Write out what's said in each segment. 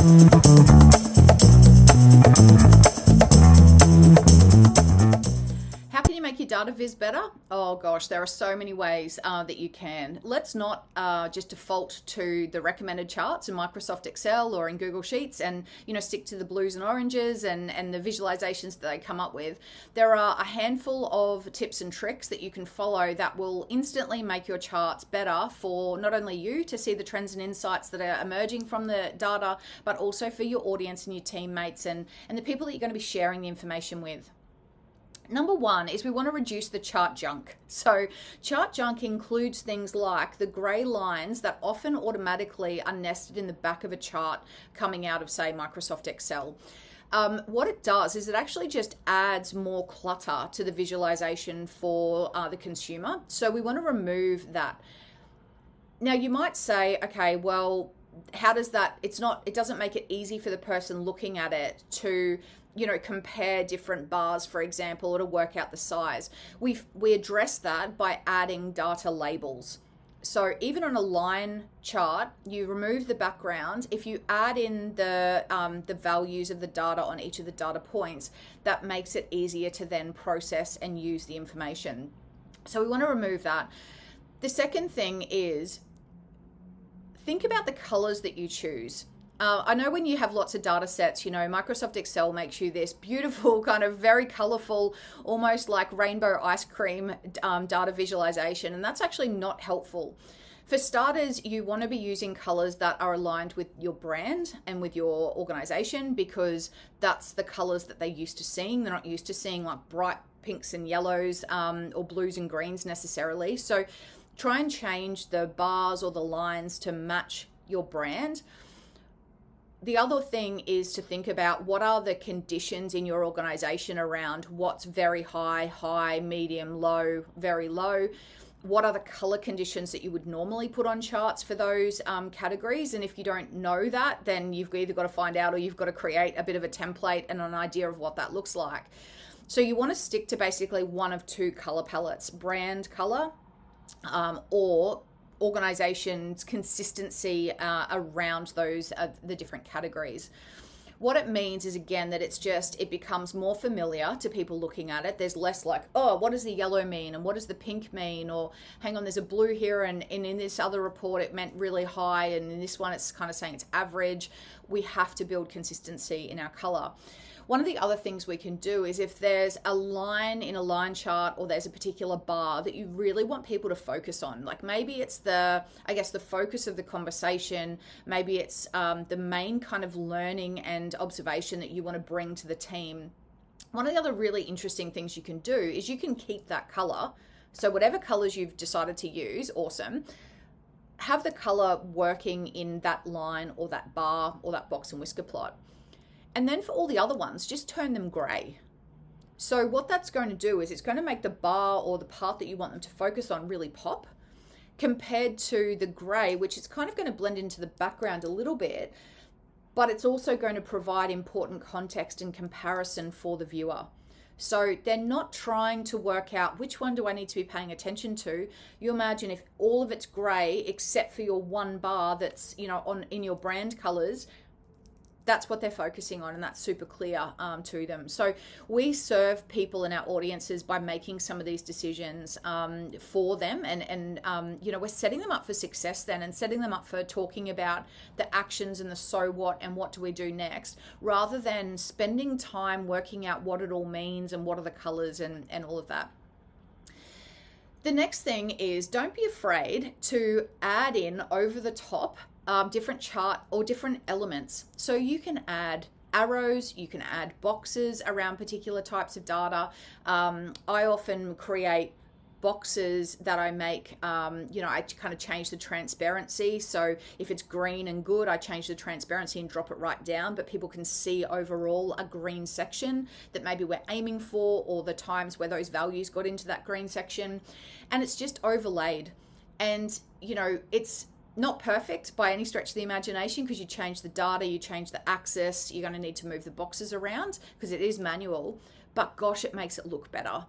How can you make your data viz better? Oh gosh, there are so many ways that you can. Let's not just default to the recommended charts in Microsoft Excel or in Google Sheets and stick to the blues and oranges and the visualizations that they come up with. There are a handful of tips and tricks that you can follow that will instantly make your charts better for not only you to see the trends and insights that are emerging from the data, but also for your audience and your teammates and the people that you're going to be sharing the information with. Number one is we want to reduce the chart junk. So chart junk includes things like the gray lines that often automatically are nested in the back of a chart coming out of, say, Microsoft Excel. What it does is it actually just adds more clutter to the visualization for the consumer. So we want to remove that. Now you might say, okay, well, how does that, it doesn't make it easy for the person looking at it to compare different bars, for example, or to work out the size. We address that by adding data labels. So even on a line chart, you remove the background. If you add in the values of the data on each of the data points, that makes it easier to then process and use the information. So we want to remove that. The second thing is think about the colors that you choose. I know when you have lots of data sets, Microsoft Excel makes you this beautiful kind of very colorful, almost like rainbow ice cream data visualization, and that's actually not helpful. For starters, you want to be using colors that are aligned with your brand and with your organization, because that's the colors that they're used to seeing. They're not used to seeing like bright pinks and yellows or blues and greens necessarily. So try and change the bars or the lines to match your brand. The other thing is to think about what are the conditions in your organization around what's very high, medium, low, very low. What are the color conditions that you would normally put on charts for those categories? And if you don't know that, then you've either got to find out or you've got to create a bit of a template and an idea of what that looks like. So you want to stick to basically one of two color palettes, brand color or organization's consistency around those the different categories. What it means is, again, that it becomes more familiar to people looking at it. There's less like, oh, what does the yellow mean and what does the pink mean, or hang on, there's a blue here and in this other report it meant really high and in this one it's kind of saying it's average. We have to build consistency in our color. One of the other things we can do is if there's a line in a line chart or there's a particular bar that you really want people to focus on, like maybe it's the focus of the conversation, maybe it's the main kind of learning and observation that you want to bring to the team. One of the other really interesting things you can do is you can keep that color. So whatever colors you've decided to use, awesome. Have the color working in that line or that bar or that box and whisker plot. And then for all the other ones, just turn them gray. So what that's going to do is it's going to make the bar or the part that you want them to focus on really pop, compared to the gray, which is kind of going to blend into the background a little bit, but it's also going to provide important context and comparison for the viewer. So they're not trying to work out which one do I need to be paying attention to. You imagine if all of it's gray except for your one bar that's in your brand colors, that's what they're focusing on, and that's super clear to them. So we serve people in our audiences by making some of these decisions for them, and we're setting them up for success then, and setting them up for talking about the actions and the so what and what do we do next, rather than spending time working out what it all means and what are the colors and all of that. The next thing is, don't be afraid to add in over the top different chart or different elements. So you can add arrows, you can add boxes around particular types of data. I often create boxes that I make, I kind of change the transparency. So if it's green and good, I change the transparency and drop it right down, but people can see overall a green section that maybe we're aiming for, or the times where those values got into that green section, and it's just overlaid. And it's not perfect by any stretch of the imagination, because you change the data, you change the axis, you're going to need to move the boxes around because it is manual, but gosh, it makes it look better.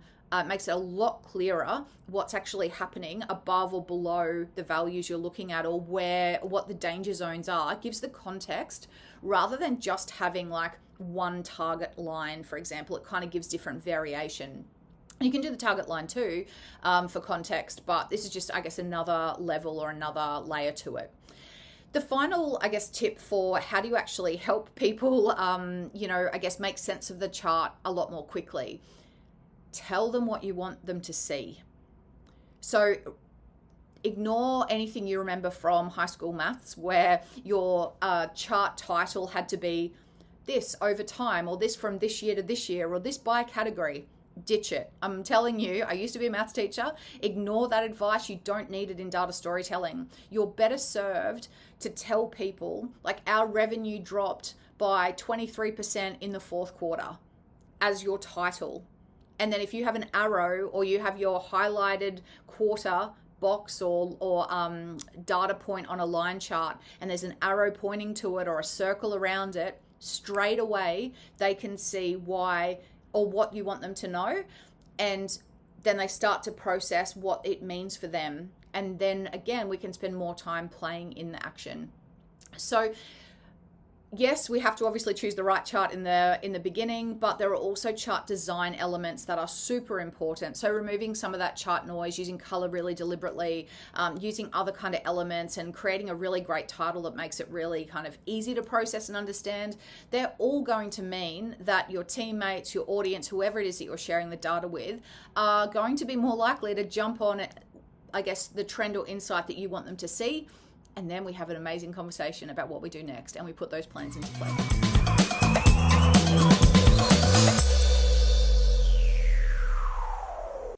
makes it a lot clearer what's actually happening above or below the values you're looking at, or what the danger zones are. It gives the context rather than just having like one target line, for example. It kind of gives different variation. You can do the target line too for context, but this is just, I guess, another level or another layer to it. The final, I guess, tip for how do you actually help people, I guess, make sense of the chart a lot more quickly. Tell them what you want them to see. So ignore anything you remember from high school maths where your chart title had to be this over time, or this from this year to this year, or this by category. Ditch it. I'm telling you, I used to be a maths teacher. Ignore that advice. You don't need it in data storytelling. You're better served to tell people, like, our revenue dropped by 23% in the fourth quarter as your title. And then if you have an arrow, or you have your highlighted quarter box or data point on a line chart, and there's an arrow pointing to it or a circle around it, straight away they can see why or what you want them to know, and then they start to process what it means for them. And then again, we can spend more time playing in the action. So yes, we have to obviously choose the right chart in the beginning, but there are also chart design elements that are super important. So removing some of that chart noise, using color really deliberately, using other kind of elements, and creating a really great title that makes it really kind of easy to process and understand. They're all going to mean that your teammates, your audience, whoever it is that you're sharing the data with, are going to be more likely to jump on it, I guess, the trend or insight that you want them to see. And then we have an amazing conversation about what we do next, and we put those plans into play.